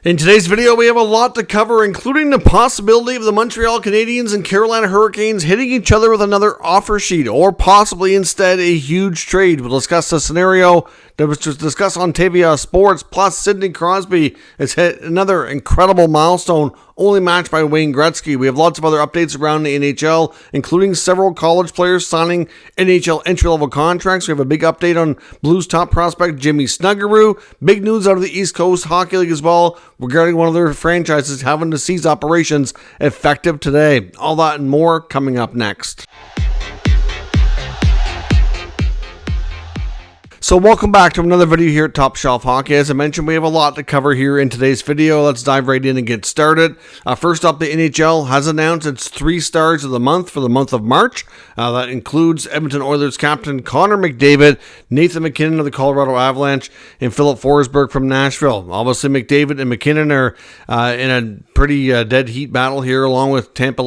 In today's video, we have a lot to cover, including the possibility of the Montreal Canadiens and Carolina Hurricanes hitting each other with another offer sheet, or possibly instead a huge trade. We'll discuss the scenario, discuss Ontario Sports, plus Sidney Crosby has hit another incredible milestone, only matched by Wayne Gretzky. We have lots of other updates around the NHL, including several college players signing NHL entry-level contracts. We have a big update on Blues top prospect Jimmy Snuggerud. Big news out of the East Coast Hockey League as well, regarding one of their franchises having to cease operations effective today. All that and more coming up next. So welcome back to another video here at Top Shelf Hockey. As I mentioned, we have a lot to cover here in today's video. Let's dive right in and get started. First up, the NHL has announced its 3 stars of the month for the month of March. That includes Edmonton Oilers captain Connor McDavid, Nathan MacKinnon of the Colorado Avalanche, and Philip Forsberg from Nashville. Obviously, McDavid and MacKinnon are in a pretty dead heat battle here, along with Tampa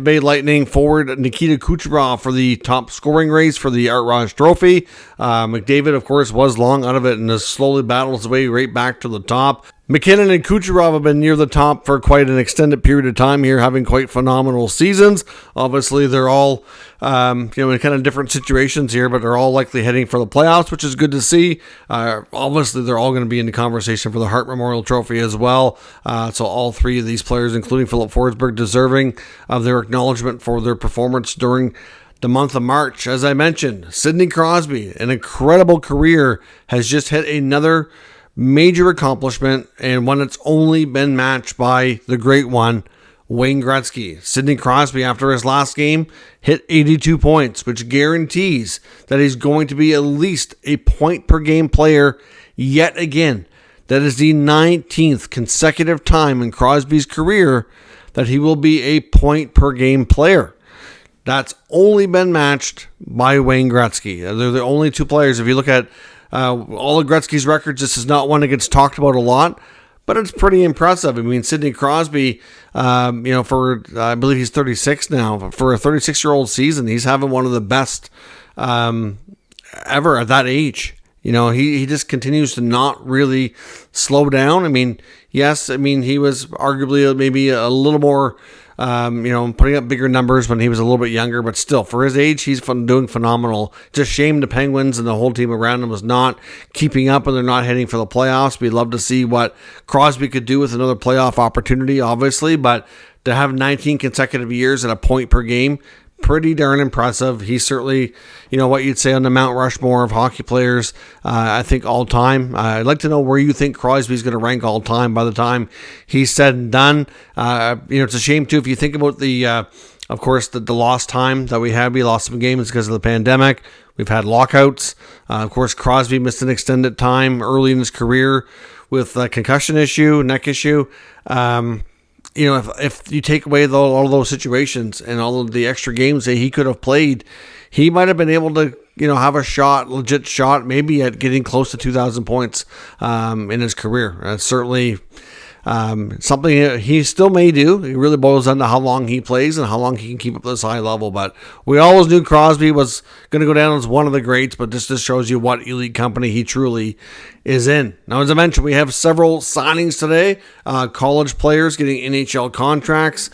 Bay Lightning forward Nikita Kucherov for the top scoring race for the Art Ross Trophy. McDavid, of course, was long out of it and has slowly battled his way right back to the top. MacKinnon and Kucherov have been near the top for quite an extended period of time here, having quite phenomenal seasons. Obviously, they're all in kind of different situations here, but they're all likely heading for the playoffs, which is good to see. Obviously, they're all going to be in the conversation for the Hart Memorial Trophy as well. So all 3 of these players, including Philip Forsberg, deserving of their acknowledgement for their performance during the month of March. As I mentioned, Sidney Crosby, an incredible career, has just hit another major accomplishment, and one that's only been matched by the great one, Wayne Gretzky. Sidney Crosby, after his last game, hit 82 points, which guarantees that he's going to be at least a point-per-game player yet again. That is the 19th consecutive time in Crosby's career that he will be a point-per-game player. That's only been matched by Wayne Gretzky. They're the only 2 players. If you look at all of Gretzky's records, this is not one that gets talked about a lot, but it's pretty impressive. I mean, Sidney Crosby, I believe he's 36 now. For a 36-year-old season, he's having one of the best ever at that age. He just continues to not really slow down. I mean, yes, he was arguably maybe a little more putting up bigger numbers when he was a little bit younger, but still, for his age, he's doing phenomenal. Just shame the Penguins and the whole team around him was not keeping up, and they're not heading for the playoffs. We'd love to see what Crosby could do with another playoff opportunity, obviously, but to have 19 consecutive years at a point per game, pretty darn impressive. He's certainly, what you'd say on the Mount Rushmore of hockey players, I think all time. I'd like to know where you think Crosby's going to rank all time by the time he's said and done. It's a shame too if you think about the lost time that we had. We lost some games because of the pandemic. We've had lockouts. Of course, Crosby missed an extended time early in his career with a concussion issue, neck issue. If you take away all of those situations and all of the extra games that he could have played, he might have been able to, have a legit shot, maybe at getting close to 2,000 points in his career. That's certainly something he still may do. It really boils down to how long he plays and how long he can keep up this high level. But we always knew Crosby was going to go down as one of the greats, but this just shows you what elite company he truly is in. Now, as I mentioned, we have several signings today. College players getting NHL contracts.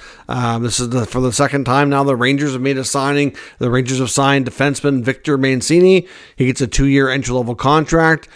This is for the second time now the Rangers have made a signing. The Rangers have signed defenseman Victor Mancini. He gets a 2-year entry-level contract.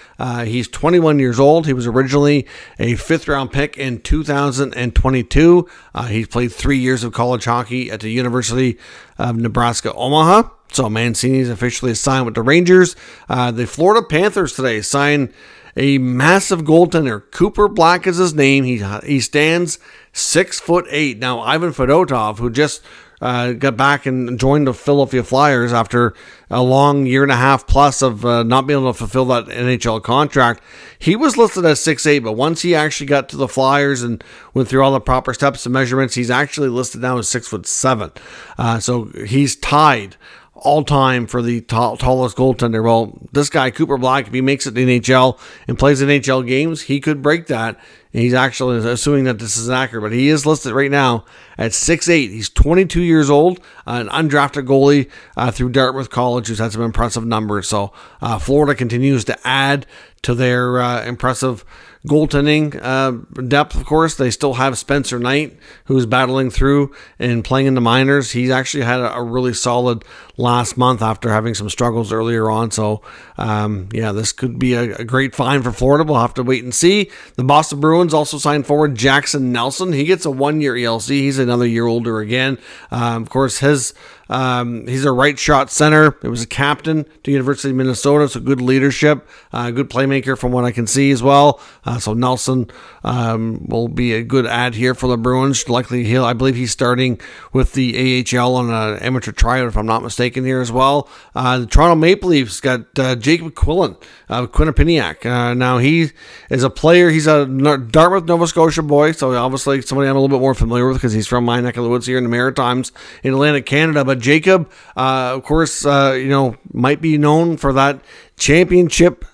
He's 21 years old. He was originally a 5th-round pick in 2022. He played 3 years of college hockey at the University of Nebraska, Omaha. So Mancini is officially signed with the Rangers. The Florida Panthers today signed a massive goaltender. Cooper Black is his name. He stands 6'8". Now, Ivan Fedotov, who just got back and joined the Philadelphia Flyers after a long 1.5 plus of not being able to fulfill that NHL contract, he was listed as 6'8", but once he actually got to the Flyers and went through all the proper steps and measurements, he's actually listed now as 6'7". So he's tied all time for the tallest goaltender. Well, this guy, Cooper Black, if he makes it to the NHL and plays NHL games, he could break that. And he's actually assuming that this is accurate, but he is listed right now at 6'8". He's 22 years old, an undrafted goalie through Dartmouth College who's had some impressive numbers. So Florida continues to add to their impressive goaltending depth, of course, they still have Spencer Knight, who's battling through and playing in the minors. He actually had a really solid last month after having some struggles earlier on. So, this could be a great find for Florida. We'll have to wait and see. The Boston Bruins also signed forward Jackson Nelson. He gets a 1-year ELC. He's another year older again. Of course, he's a right shot center. It was a captain to University of Minnesota, so good leadership, good playmaker from what I can see as well. So Nelson will be a good add here for the Bruins. Likely, I believe he's starting with the AHL on an amateur tryout, if I'm not mistaken, here as well. The Toronto Maple Leafs got Jacob Quinnipiac. Now he is a player. He's a Dartmouth, Nova Scotia boy, so obviously somebody I'm a little bit more familiar with because he's from my neck of the woods here in the Maritimes in Atlantic Canada. But Jacob, of course, might be known for that championship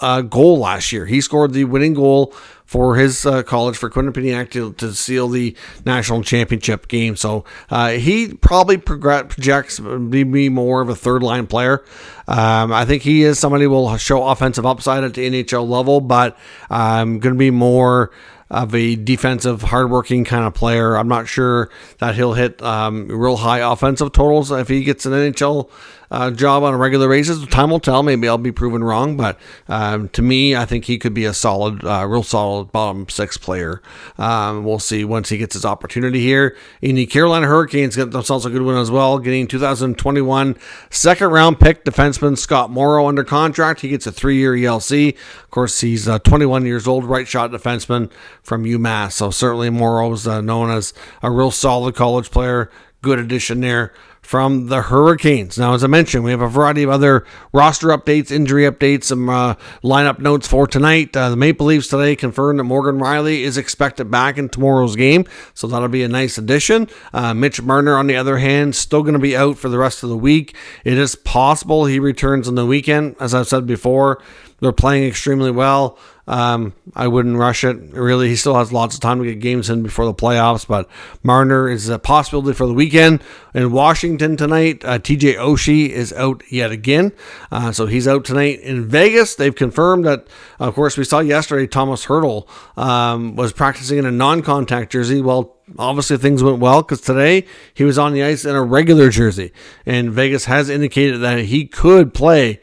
goal last year. He scored the winning goal for his college, for Quinnipiac, to seal the national championship game. So he probably projects to be more of a third-line player. I think he is somebody who will show offensive upside at the NHL level, but going to be more of a defensive, hardworking kind of player. I'm not sure that he'll hit real high offensive totals if he gets an NHL job on a regular basis. Time will tell. Maybe I'll be proven wrong, but to me, I think he could be a solid, real solid bottom six player. We'll see once he gets his opportunity here. In the Carolina Hurricanes got themselves a good one as well, getting 2021 second-round pick defenseman Scott Morrow under contract. He gets a 3-year ELC. Of course, he's 21 years old, right-shot defenseman from UMass. So certainly Morrow is known as a real solid college player. Good addition there from the Hurricanes. Now, as I mentioned, we have a variety of other roster updates, injury updates, some lineup notes for tonight. The Maple Leafs today confirmed that Morgan Rielly is expected back in tomorrow's game, so that'll be a nice addition. Mitch Marner, on the other hand, still going to be out for the rest of the week. It is possible he returns on the weekend. As I've said before, they're playing extremely well. I wouldn't rush it. Really, he still has lots of time to get games in before the playoffs, but Marner is a possibility for the weekend. In Washington tonight, TJ Oshie is out yet again, so he's out tonight. In Vegas, they've confirmed that, of course, we saw yesterday Thomas Hertl was practicing in a non-contact jersey. Well, obviously things went well because today he was on the ice in a regular jersey, and Vegas has indicated that he could play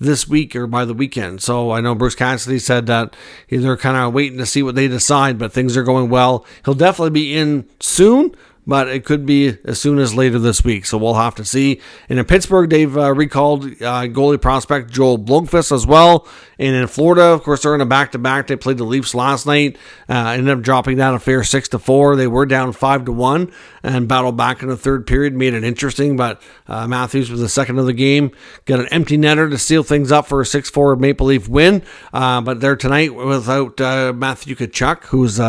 this week or by the weekend. So I know Bruce Cassidy said that they're kind of waiting to see what they decide, but things are going well. He'll definitely be in soon, but it could be as soon as later this week. So we'll have to see. And in Pittsburgh, they've recalled goalie prospect Joel Blomqvist as well. And in Florida, of course, they're in a back-to-back. They played the Leafs last night. Ended up dropping down a fair 6-4. They were down 5-1 and battled back in the third period. Made it interesting, but Matthews was the second of the game. Got an empty netter to seal things up for a 6-4 Maple Leaf win. But they're tonight without Matthew Tkachuk, who's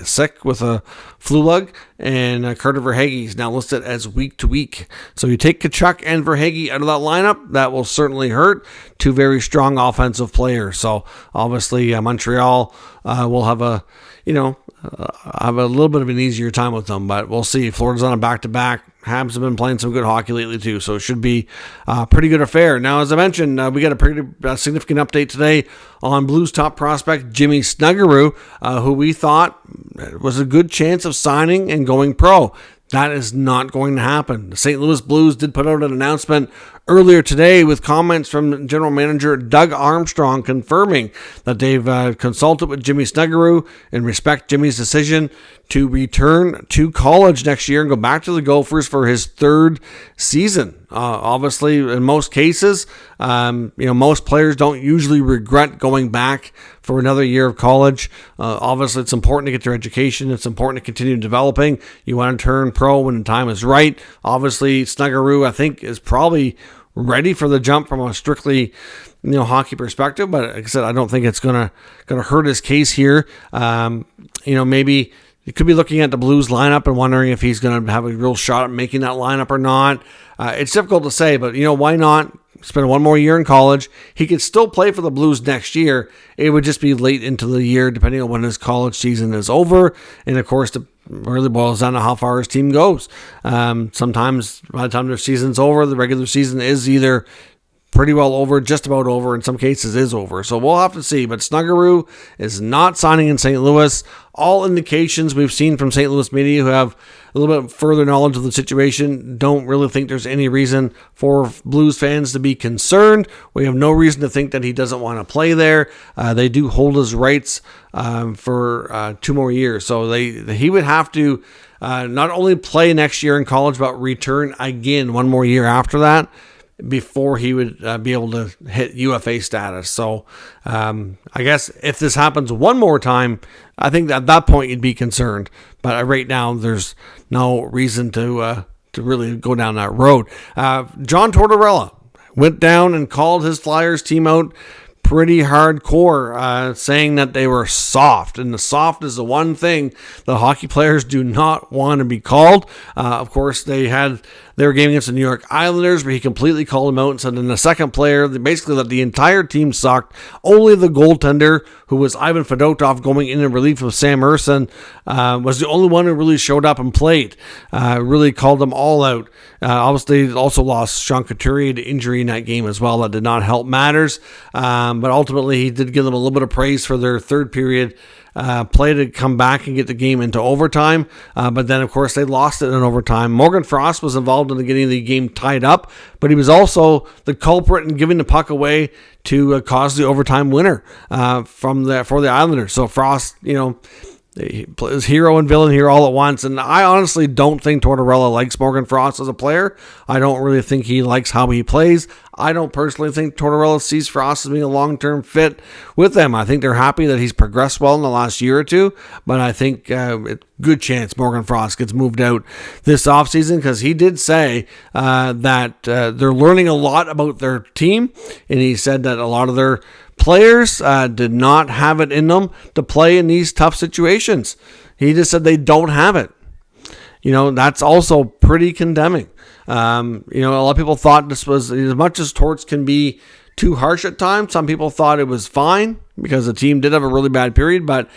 sick with a flu bug. And Carter Verhaeghe is now listed as week-to-week. So you take Tkachuk and Verhaeghe out of that lineup, that will certainly hurt. Two very strong offensive players. So obviously Montreal will have a little bit of an easier time with them, but we'll see. Florida's on a back-to-back. Habs have been playing some good hockey lately too, so it should be a pretty good affair. Now, as I mentioned, we got a pretty significant update today on Blues top prospect Jimmy Snuggerud, who we thought was a good chance of signing and going pro. That is not going to happen. The St. Louis Blues did put out an announcement earlier today with comments from general manager Doug Armstrong confirming that they've consulted with Jimmy Snuggerud and respect Jimmy's decision to return to college next year and go back to the Gophers for his third season. Obviously, in most cases, most players don't usually regret going back for another year of college. Obviously, it's important to get your education. It's important to continue developing. You want to turn pro when the time is right. Obviously, Snuggerud, I think, is probably ready for the jump from a strictly hockey perspective, but like I said, I don't think it's gonna hurt his case here. Maybe you could be looking at the Blues lineup and wondering if he's going to have a real shot at making that lineup or not. It's difficult to say, but why not spend one more year in college? He could still play for the Blues next year. It would just be late into the year, depending on when his college season is over. And of course, it really boils down to how far his team goes. Sometimes by the time their season's over, the regular season is either pretty well over, just about over, in some cases is over. So we'll have to see. But Snuggerud is not signing in St. Louis. All indications we've seen from St. Louis media who have a little bit further knowledge of the situation don't really think there's any reason for Blues fans to be concerned. We have no reason to think that he doesn't want to play there. They do hold his rights for 2 more years. So he would have to not only play next year in college, but return again 1 more year after that before he would be able to hit UFA status. So I guess if this happens 1 more time, I think at that point you'd be concerned. But right now, there's no reason to really go down that road. John Tortorella went down and called his Flyers team out pretty hardcore, saying that they were soft. And the soft is the one thing the hockey players do not want to be called. Of course, they were game against the New York Islanders, where he completely called them out and said in the second player, basically that the entire team sucked. Only the goaltender, who was Ivan Fedotov, going in relief of Sam Ersson, was the only one who really showed up and played. Really called them all out. Obviously, also lost Sean Couturier to injury in that game as well. That did not help matters. But ultimately, he did give them a little bit of praise for their third period play to come back and get the game into overtime. But then, of course, they lost it in overtime. Morgan Frost was involved in getting the game tied up, but he was also the culprit in giving the puck away to cause the overtime winner for the Islanders. So Frost, he plays hero and villain here all at once. And I honestly don't think Tortorella likes Morgan Frost as a player. I don't really think he likes how he plays. I don't personally think Tortorella sees Frost as being a long-term fit with them. I think they're happy that he's progressed well in the last year or two, but I think good chance Morgan Frost gets moved out this offseason, because he did say that they're learning a lot about their team, and he said that a lot of their players did not have it in them to play in these tough situations. He just said they don't have it. That's also pretty condemning. A lot of people thought this was, as much as Torts can be too harsh at times, some people thought it was fine because the team did have a really bad period, but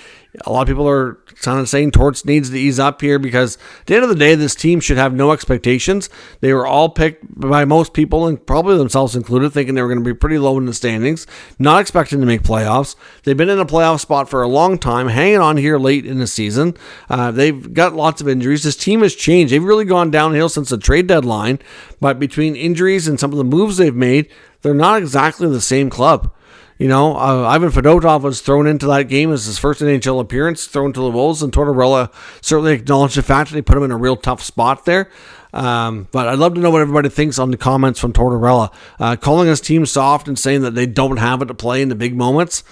a lot of people are kind of saying Torts needs to ease up here, because at the end of the day, this team should have no expectations. They were all picked by most people, and probably themselves included, thinking they were going to be pretty low in the standings, not expecting to make playoffs. They've been in a playoff spot for a long time, hanging on here late in the season. They've got lots of injuries. This team has changed. They've really gone downhill since the trade deadline, but between injuries and some of the moves they've made, they're not exactly the same club. Ivan Fedotov was thrown into that game as his first NHL appearance, thrown to the Wolves, and Tortorella certainly acknowledged the fact that they put him in a real tough spot there. But I'd love to know what everybody thinks on the comments from Tortorella. Calling his team soft and saying that they don't have it to play in the big moments.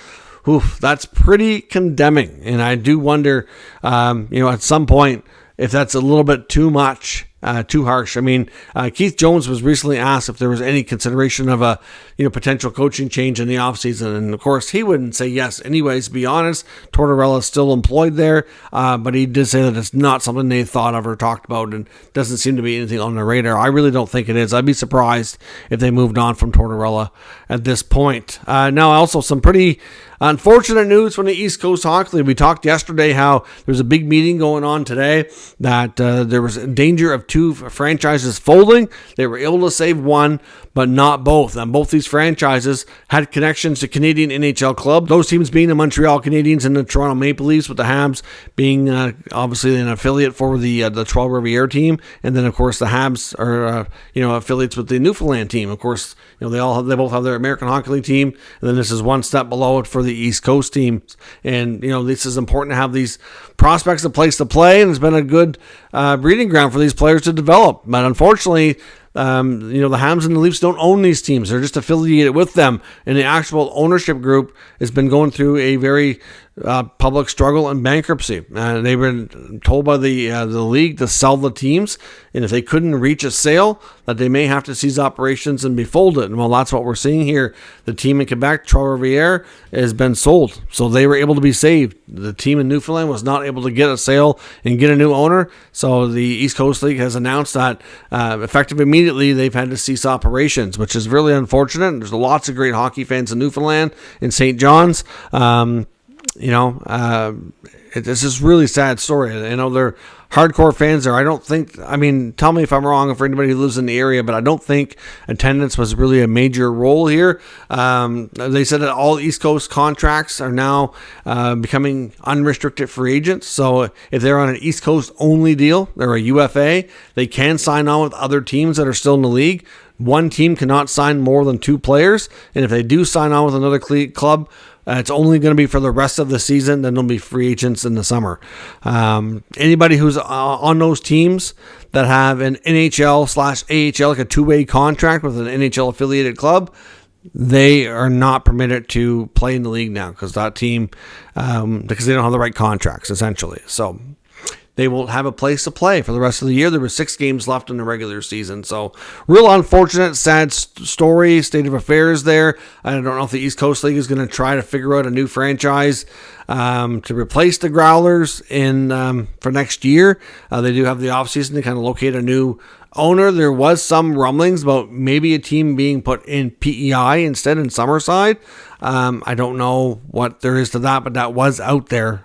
Oof, that's pretty condemning. And I do wonder, at some point, if that's a little bit too much, too harsh. I mean, Keith Jones was recently asked if there was any consideration of a potential coaching change in the offseason, and of course he wouldn't say yes anyways. To be honest, Tortorella is still employed there, but he did say that it's not something they thought of or talked about, and doesn't seem to be anything on their radar. I really don't think it is. I'd be surprised if they moved on from Tortorella at this point. Now, also some pretty unfortunate news from the East Coast Hockey League. We talked yesterday how there's a big meeting going on today, that there was danger of 2 franchises folding. They were able to save one, but not both. And both these franchises had connections to Canadian NHL clubs. Those teams being the Montreal Canadiens and the Toronto Maple Leafs, with the Habs being obviously an affiliate for the Trois Rivières team, and then of course the Habs are affiliates with the Newfoundland team. Of course, they both have their American Hockey League team, and then this is one step below it for the East Coast teams. And this is important to have these prospects a place to play, and it's been a good breeding ground for these players to develop. But unfortunately, the Habs and the Leafs don't own these teams. They're just affiliated with them. And the actual ownership group has been going through a very public struggle and bankruptcy. They've been told by the league to sell the teams, and if they couldn't reach a sale, that they may have to cease operations and be folded. And well, that's what we're seeing here. The team in Quebec, Trois Rivières, has been sold, so they were able to be saved. The team in Newfoundland was not able to get a sale and get a new owner, so the East Coast League has announced that effective immediately they've had to cease operations, which is really unfortunate. There's lots of great hockey fans in Newfoundland, in St. John's. It's just really sad story. I know they're hardcore fans there. I don't think, tell me if I'm wrong for anybody who lives in the area, but I don't think attendance was really a major role here. They said that all East Coast contracts are now becoming unrestricted free agents. So if they're on an East Coast only deal, they're a UFA, they can sign on with other teams that are still in the league. One team cannot sign more than 2 players. And if they do sign on with another club, it's only going to be for the rest of the season. Then they'll be free agents in the summer. Anybody who's on those teams that have an NHL/AHL, like a 2-way contract with an NHL affiliated club, they are not permitted to play in the league now because that team, because they don't have the right contracts, essentially. So they will have a place to play for the rest of the year. There were 6 games left in the regular season. So real unfortunate, sad story, state of affairs there. I don't know if the East Coast League is going to try to figure out a new franchise to replace the Growlers for next year. They do have the offseason to kind of locate a new owner. There was some rumblings about maybe a team being put in PEI instead in Summerside. I don't know what there is to that, but that was out there.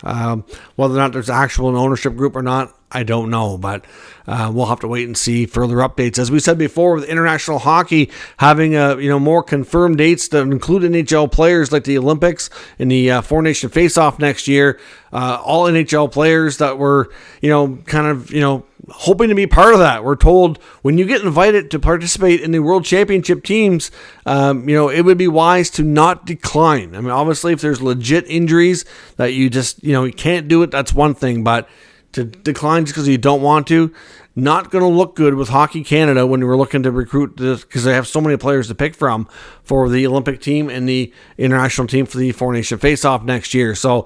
Whether or not there's actual ownership group or not, I don't know, but we'll have to wait and see further updates. As we said before, with international hockey having more confirmed dates that include NHL players like the Olympics and the Four Nation Face-Off next year, all NHL players that were hoping to be part of that. We're told when you get invited to participate in the World Championship teams, it would be wise to not decline. Obviously, if there's legit injuries that you just, you can't do it, that's one thing, but to decline just because you don't want to, not going to look good with Hockey Canada when we're looking to recruit this, because they have so many players to pick from for the Olympic team and the international team for the Four Nation Face-Off next year. So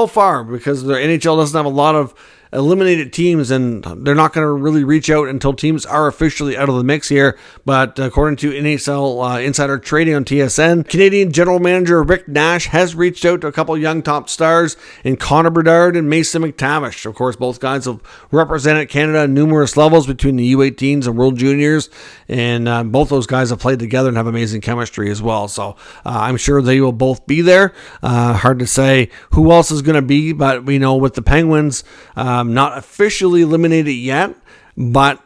far, because the NHL doesn't have a lot of eliminated teams, and they're not going to really reach out until teams are officially out of the mix here. But according to NHL Insider Trading on TSN, Canadian General Manager Rick Nash has reached out to a couple young top stars in Connor Bedard and Mason McTavish. Of course, both guys have represented Canada at numerous levels between the U18s and World Juniors, and both those guys have played together and have amazing chemistry as well. So I'm sure they will both be there. Hard to say who else is going to be, but we know with the Penguins, not officially eliminated yet, but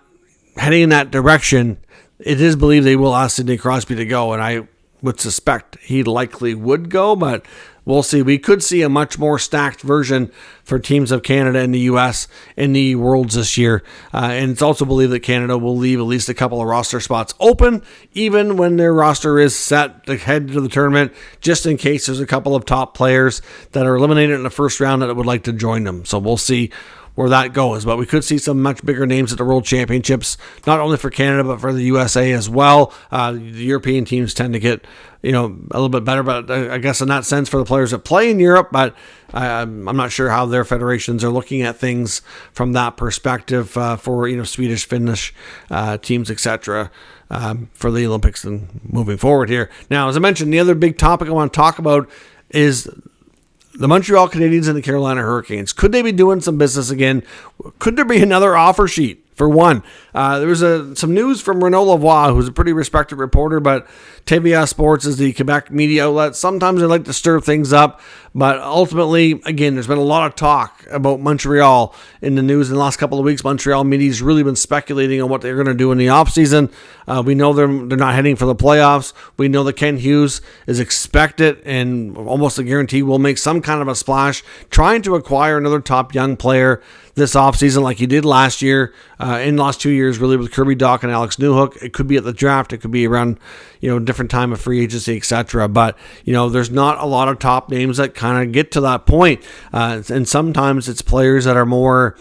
heading in that direction, it is believed they will ask Sidney Crosby to go, and I would suspect he likely would go, but we'll see. We could see a much more stacked version for teams of Canada and the U.S. in the Worlds this year. And it's also believed that Canada will leave at least a couple of roster spots open, even when their roster is set to head to the tournament, just in case there's a couple of top players that are eliminated in the first round that would like to join them. So we'll see where that goes, but we could see some much bigger names at the World Championships, not only for Canada but for the USA as well. The European teams tend to get a little bit better, but I guess in that sense for the players that play in Europe, but I'm not sure how their federations are looking at things from that perspective for Swedish, Finnish teams, etc. For the Olympics and moving forward here. Now, as I mentioned, the other big topic I want to talk about is the Montreal Canadiens and the Carolina Hurricanes. Could they be doing some business again? Could there be another offer sheet? For one, there was some news from Renaud Lavoie, who's a pretty respected reporter, but TVA Sports is the Quebec media outlet. Sometimes they like to stir things up, but ultimately, again, there's been a lot of talk about Montreal in the news in the last couple of weeks. Montreal media's really been speculating on what they're going to do in the offseason. We know they're not heading for the playoffs. We know that Ken Hughes is expected and almost a guarantee will make some kind of a splash, trying to acquire another top young player this offseason like he did last year, in the last 2 years, really, with Kirby Dach and Alex Newhook. It could be at the draft. It could be around, different time of free agency, etc. But, there's not a lot of top names that kind of get to that point. And sometimes it's players that are more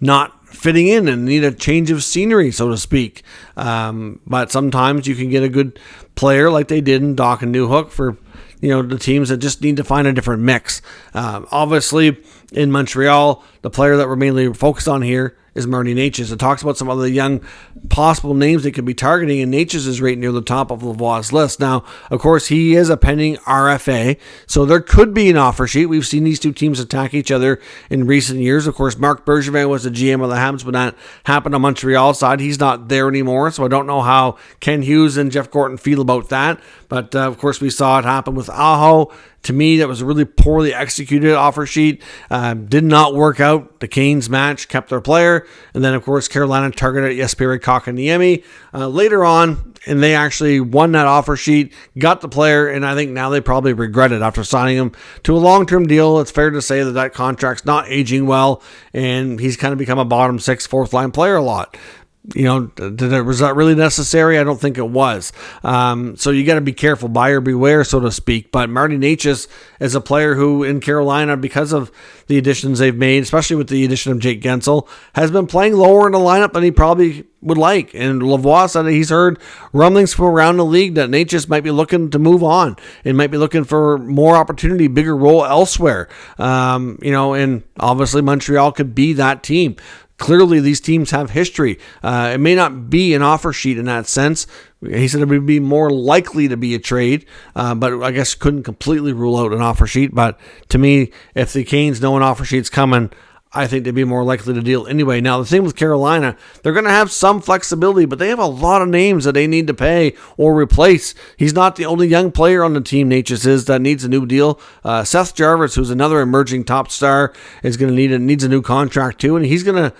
not fitting in and need a change of scenery, so to speak. But sometimes you can get a good player like they did in Dach and Newhook for the teams that just need to find a different mix. Obviously, in Montreal, the player that we're mainly focused on here is Marty Necas. It talks about some other young possible names they could be targeting, and Necas is right near the top of Lavoie's list. Now, of course, he is a pending RFA, so there could be an offer sheet. We've seen these two teams attack each other in recent years. Of course, Marc Bergevin was the GM of the Habs when that happened on Montreal's side. He's not there anymore, so I don't know how Ken Hughes and Jeff Gorton feel about that. But, of course, we saw it happen with Aho To me, that was a really poorly executed offer sheet. Did not work out. The Canes match, kept their player. And then, of course, Carolina targeted Jesperi Kotkaniemi later on, and they actually won that offer sheet, got the player, and I think now they probably regret it after signing him to a long-term deal. It's fair to say that contract's not aging well, and he's kind of become a bottom six, fourth-line player a lot. Was that really necessary? I don't think it was. So you got to be careful, buyer beware, so to speak. But Marty Necas is a player who in Carolina, because of the additions they've made, especially with the addition of Jake Guentzel, has been playing lower in the lineup than he probably would like. And Lavoie said that he's heard rumblings from around the league that Necas might be looking to move on and might be looking for more opportunity, bigger role elsewhere. And obviously Montreal could be that team. Clearly, these teams have history. It may not be an offer sheet in that sense. He said it would be more likely to be a trade, but I guess couldn't completely rule out an offer sheet. But to me, if the Canes know an offer sheet's coming, I think they'd be more likely to deal anyway. Now, the thing with Carolina, they're going to have some flexibility, but they have a lot of names that they need to pay or replace. He's not the only young player on the team, Necas is, that needs a new deal. Seth Jarvis, who's another emerging top star, is going to needs a new contract too, and he's going to,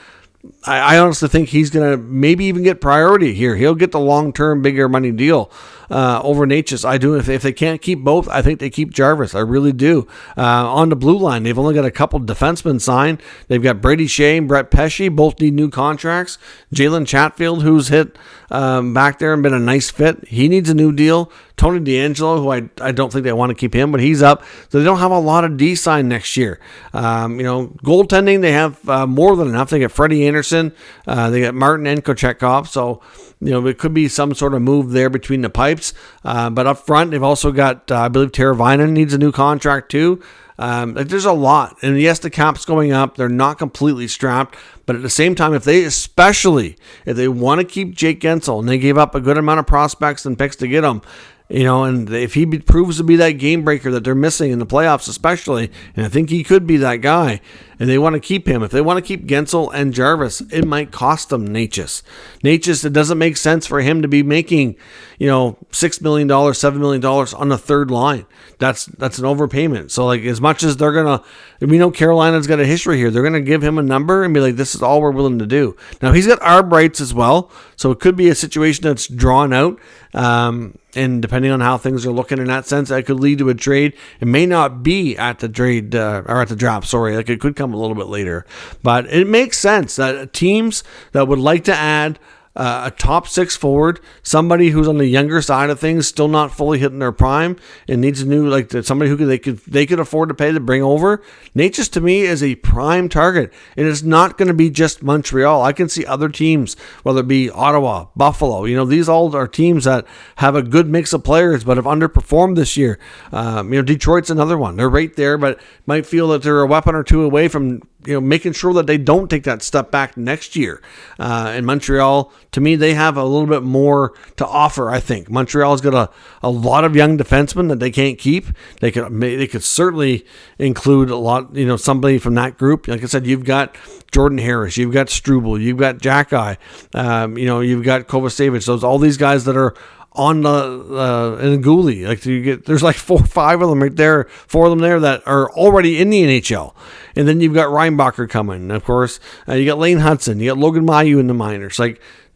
I honestly think he's going to maybe even get priority here. He'll get the long-term, bigger money deal over Necas. I do. If they can't keep both, I think they keep Jarvis. I really do. On the blue line, they've only got a couple defensemen signed. They've got Brady Shea and Brett Pesce. Both need new contracts. Jalen Chatfield, who's hit back there and been a nice fit, he needs a new deal. Tony DeAngelo, who I don't think they want to keep him, but he's up. So they don't have a lot of D signed next year. Goaltending, they have more than enough. They got Freddie Anderson. They got Martin and Kochetkov. So, it could be some sort of move there between the pipes. But up front, they've also got, I believe, Teravainen needs a new contract too. There's a lot. And yes, the cap's going up. They're not completely strapped. But at the same time, if they want to keep Jake Guentzel, and they gave up a good amount of prospects and picks to get him, and if he proves to be that game breaker that they're missing in the playoffs especially, and I think he could be that guy, and they want to keep him. If they want to keep Guentzel and Jarvis, it might cost them Necas. It doesn't make sense for him to be making, $6 million, $7 million on the third line. That's an overpayment. So, as much as they're going to, we know Carolina's got a history here, they're going to give him a number and be like, this is all we're willing to do. Now, he's got arb rights as well, so it could be a situation that's drawn out. And depending on how things are looking in that sense, that could lead to a trade. It may not be at the trade or at the draft. It could come a little bit later. But it makes sense that teams that would like to add a top six forward, somebody who's on the younger side of things, still not fully hitting their prime, and needs a new, somebody who they could afford to pay to bring over. Necas, to me, is a prime target, and it's not going to be just Montreal. I can see other teams, whether it be Ottawa, Buffalo. These all are teams that have a good mix of players, but have underperformed this year. Detroit's another one. They're right there, but might feel that they're a weapon or two away from making sure that they don't take that step back next year. In Montreal, to me, they have a little bit more to offer, I think. Montreal's got a lot of young defensemen that they can't keep. They could certainly include a lot, somebody from that group. Like I said, you've got Jordan Harris, you've got Struble, you've got Jack-Eye, you've got Kovacevic. All these guys that are on the in Goulet, there's 4 or 5 of them right there, 4 of them there that are already in the NHL, and then you've got Reinbacher coming, and of course you got Lane Hudson, you got Logan Mailloux in the minors.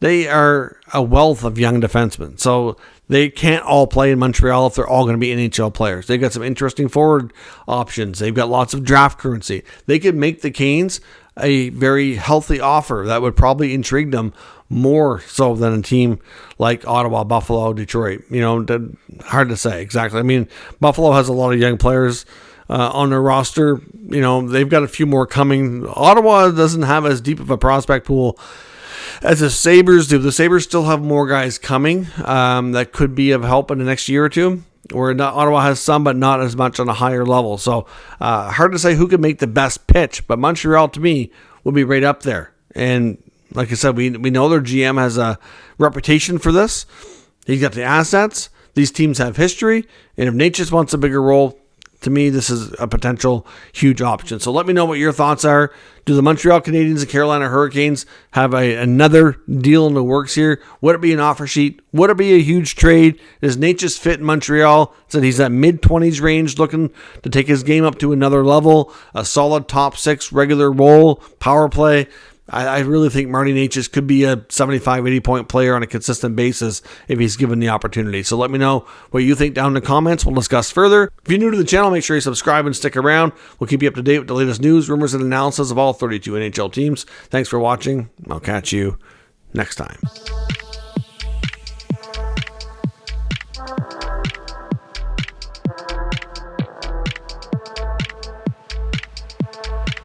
They are a wealth of young defensemen, so they can't all play in Montreal if they're all going to be NHL players. They've got some interesting forward options. They've got lots of draft currency. They could make the Canes a very healthy offer that would probably intrigue them more so than a team like Ottawa, Buffalo, Detroit. Hard to say exactly. Buffalo has a lot of young players on their roster. They've got a few more coming. Ottawa doesn't have as deep of a prospect pool as the Sabres do. The Sabres still have more guys coming that could be of help in the next year or two. Ottawa has some, but not as much on a higher level. So hard to say who could make the best pitch. But Montreal, to me, will be right up there. And like I said, we know their GM has a reputation for this. He's got the assets. These teams have history. And if Necas wants a bigger role, to me, this is a potential huge option. So let me know what your thoughts are. Do the Montreal Canadiens and Carolina Hurricanes have another deal in the works here? Would it be an offer sheet? Would it be a huge trade? Does Nate just fit in Montreal? Said he's at mid-20s range, looking to take his game up to another level. A solid top 6 regular role, power play. I really think Marty Necas could be a 75, 80-point player on a consistent basis if he's given the opportunity. So let me know what you think down in the comments. We'll discuss further. If you're new to the channel, make sure you subscribe and stick around. We'll keep you up to date with the latest news, rumors, and analysis of all 32 NHL teams. Thanks for watching. I'll catch you next time.